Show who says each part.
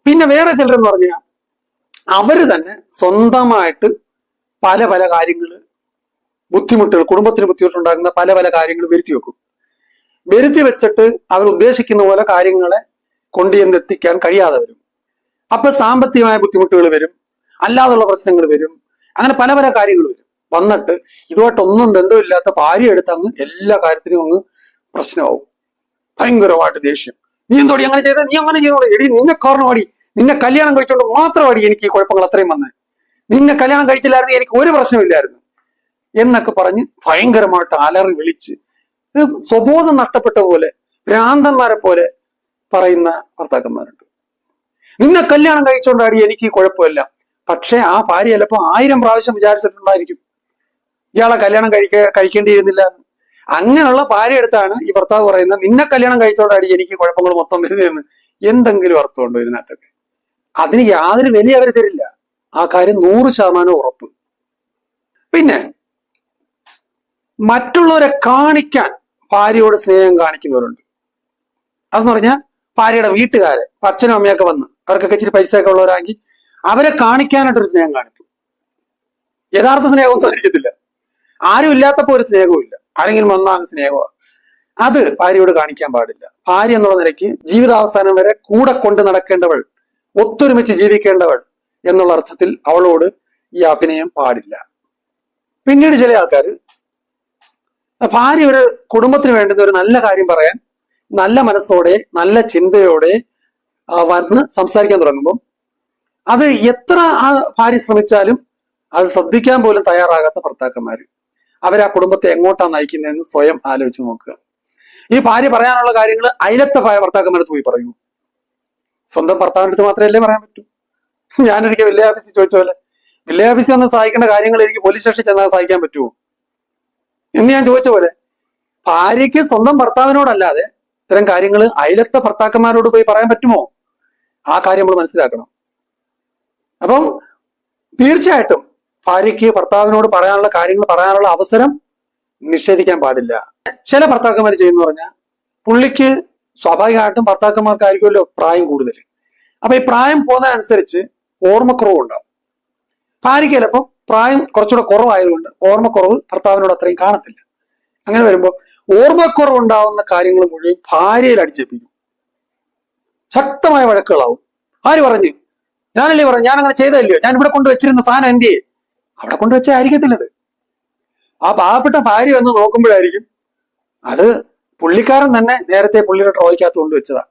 Speaker 1: പിന്നെ വേറെ ചിലരെന്ന് പറഞ്ഞാൽ അവര് തന്നെ സ്വന്തമായിട്ട് പല പല കാര്യങ്ങള് ബുദ്ധിമുട്ടുകൾ, കുടുംബത്തിന് ബുദ്ധിമുട്ടുണ്ടാകുന്ന പല പല കാര്യങ്ങൾ വരുത്തി വെക്കും. വരുത്തി വെച്ചിട്ട് അവർ ഉദ്ദേശിക്കുന്ന പോലെ കാര്യങ്ങളെ കൊണ്ടുചെന്നെത്തിക്കാൻ കഴിയാതെ വരും. അപ്പൊ സാമ്പത്തികമായ ബുദ്ധിമുട്ടുകൾ വരും, അല്ലാതുള്ള പ്രശ്നങ്ങൾ വരും, അങ്ങനെ പല പല കാര്യങ്ങൾ വരും. വന്നിട്ട് ഇതുമായിട്ടൊന്നും ബന്ധമില്ലാത്ത ഭാര്യ എടുത്ത് അങ്ങ് എല്ലാ കാര്യത്തിനും അങ്ങ് പ്രശ്നമാവും. ഭയങ്കരമായിട്ട് ദേഷ്യം. നീ എന്തോടി അങ്ങനെ ചെയ്ത, നീ അങ്ങനെ ചെയ്തോടി, എടി നിന്നെ കാരണമാടി, നിന്നെ കല്യാണം കഴിച്ചോണ്ട് മാത്രമാടി എനിക്ക് ഈ കുഴപ്പങ്ങൾ അത്രയും വന്നത്, നിന്നെ കല്യാണം കഴിച്ചില്ലായിരുന്നു എനിക്ക് ഒരു പ്രശ്നമില്ലായിരുന്നു എന്നൊക്കെ പറഞ്ഞ് ഭയങ്കരമായിട്ട് അലറി വിളിച്ച് സ്വബോധം നഷ്ടപ്പെട്ട പോലെ ഭ്രാന്തന്മാരെ പോലെ പറയുന്ന ഭർത്താക്കന്മാരുണ്ട്. നിന്നെ കല്യാണം കഴിച്ചോണ്ടാടി എനിക്ക് കുഴപ്പമില്ല. പക്ഷെ ആ ഭാര്യ ചിലപ്പോ 1000 പ്രാവശ്യം വിചാരിച്ചിട്ടുണ്ടായിരിക്കും ഇയാളെ കല്യാണം കഴിക്കേണ്ടിയിരുന്നില്ല എന്ന്. അങ്ങനെയുള്ള ഭാര്യ എടുത്താണ് ഈ ഭർത്താവ് പറയുന്നത് നിന്നെ കല്യാണം കഴിച്ചോണ്ടാടി എനിക്ക് കുഴപ്പങ്ങൾ മൊത്തം വരുന്നതെന്ന്. എന്തെങ്കിലും അർത്ഥമുണ്ടോ ഇതിനകത്തൊക്കെ? അതിന് യാതൊരു വില അവർ തരില്ല. ആ കാര്യം 100% ഉറപ്പ്. പിന്നെ മറ്റുള്ളവരെ കാണിക്കാൻ ഭാര്യയോട് സ്നേഹം കാണിക്കുന്നവരുണ്ട്. അതെന്ന് പറഞ്ഞാൽ ഭാര്യയുടെ വീട്ടുകാരെ, അച്ഛനും അമ്മയൊക്കെ വന്ന് അവർക്കൊക്കെ ഇച്ചിരി പൈസയൊക്കെ ഉള്ളവരാണെങ്കിൽ അവരെ കാണിക്കാനായിട്ടൊരു സ്നേഹം കാണിക്കും. യഥാർത്ഥ സ്നേഹമൊന്നും ആയിരിക്കത്തില്ല. ആരും ഇല്ലാത്തപ്പോ ഒരു സ്നേഹവും ഇല്ല, ആരെങ്കിലും വന്നാൽ സ്നേഹമാണ്. അത് ഭാര്യയോട് കാണിക്കാൻ പാടില്ല. ഭാര്യ എന്നുള്ള നിലയ്ക്ക് ജീവിതാവസാനം വരെ കൂടെ കൊണ്ട് നടക്കേണ്ടവൾ, ഒത്തൊരുമിച്ച് ജീവിക്കേണ്ടവൾ എന്നുള്ള അർത്ഥത്തിൽ അവളോട് ഈ അഭിനയം പാടില്ല. പിന്നീട് ചില ആൾക്കാർ ഭാര്യ ഒരു കുടുംബത്തിന് വേണ്ടുന്ന ഒരു നല്ല കാര്യം പറയാൻ നല്ല മനസ്സോടെ നല്ല ചിന്തയോടെ വന്ന് സംസാരിക്കാൻ തുടങ്ങുമ്പോൾ അത് എത്ര ആ ഭാര്യ ശ്രമിച്ചാലും അത് ശ്രദ്ധിക്കാൻ പോലും തയ്യാറാകാത്ത ഭർത്താക്കന്മാര്, അവരാ കുടുംബത്തെ എങ്ങോട്ടാ നയിക്കുന്നതെന്ന് സ്വയം ആലോചിച്ച് നോക്കുക. ഈ ഭാര്യ പറയാനുള്ള കാര്യങ്ങൾ അയലത്തെ ഭർത്താക്കന്മാരത്ത് പോയി പറയൂ. സ്വന്തം ഭർത്താവിൻ്റെ അടുത്ത് മാത്രമല്ലേ പറയാൻ പറ്റൂ. ഞാനൊരിക്കൽ വില്ലേജ് ഓഫീസിൽ ചോദിച്ച പോലെ, വില്ലേജ് ഓഫീസിൽ വന്ന് സഹായിക്കേണ്ട കാര്യങ്ങൾ എനിക്ക് പോലീസ് സ്റ്റേഷനിൽ ചെന്നാൽ സഹായിക്കാൻ പറ്റുമോ എന്ന് ഞാൻ ചോദിച്ച പോലെ, ഭാര്യയ്ക്ക് സ്വന്തം ഭർത്താവിനോടല്ലാതെ ഇത്തരം കാര്യങ്ങൾ അയലത്തെ ഭർത്താക്കന്മാരോട് പോയി പറയാൻ പറ്റുമോ? ആ കാര്യം നമ്മൾ മനസ്സിലാക്കണം. അപ്പം തീർച്ചയായിട്ടും ഭാര്യയ്ക്ക് ഭർത്താവിനോട് പറയാനുള്ള കാര്യങ്ങൾ പറയാനുള്ള അവസരം നിഷേധിക്കാൻ പാടില്ല. ചില ഭർത്താക്കന്മാർ ചെയ്യുന്ന പറഞ്ഞാൽ, പുള്ളിക്ക് സ്വാഭാവികമായിട്ടും ഭർത്താക്കന്മാർക്കായിരിക്കുമല്ലോ പ്രായം കൂടുതൽ. അപ്പൊ ഈ പ്രായം പോകുന്നതനുസരിച്ച് ഓർമ്മക്കുറവുണ്ടാവും. ഭാര്യയ്ക്ക് ചിലപ്പോൾ പ്രായം കുറച്ചുകൂടെ കുറവായതുകൊണ്ട് ഓർമ്മക്കുറവ് ഭർത്താവിനോട് അത്രയും കാണത്തില്ല. അങ്ങനെ വരുമ്പോൾ ഓർമ്മക്കുറവ് ഉണ്ടാവുന്ന കാര്യങ്ങൾ മുഴുവൻ ഭാര്യയിൽ അടിച്ചേൽപ്പിക്കും. ശക്തമായ വഴക്കുകളാവും. ആര് പറഞ്ഞു? ഞാനല്ലേ പറഞ്ഞു, ഞാൻ അങ്ങനെ ചെയ്തതല്ലയോ, ഞാൻ ഇവിടെ കൊണ്ടുവച്ചിരുന്ന സാധനം എന്ത് ചെയ്യേ? അവിടെ കൊണ്ടുവച്ചാൽ ആയിരിക്കത്തില്ലത്. ആ പാവപ്പെട്ട ഭാര്യ വന്ന് നോക്കുമ്പോഴായിരിക്കും അത് പുള്ളിക്കാരൻ തന്നെ നേരത്തെ പുള്ളിയുടെ ട്രോയ്ക്കകത്ത് കൊണ്ടുവച്ചതാ.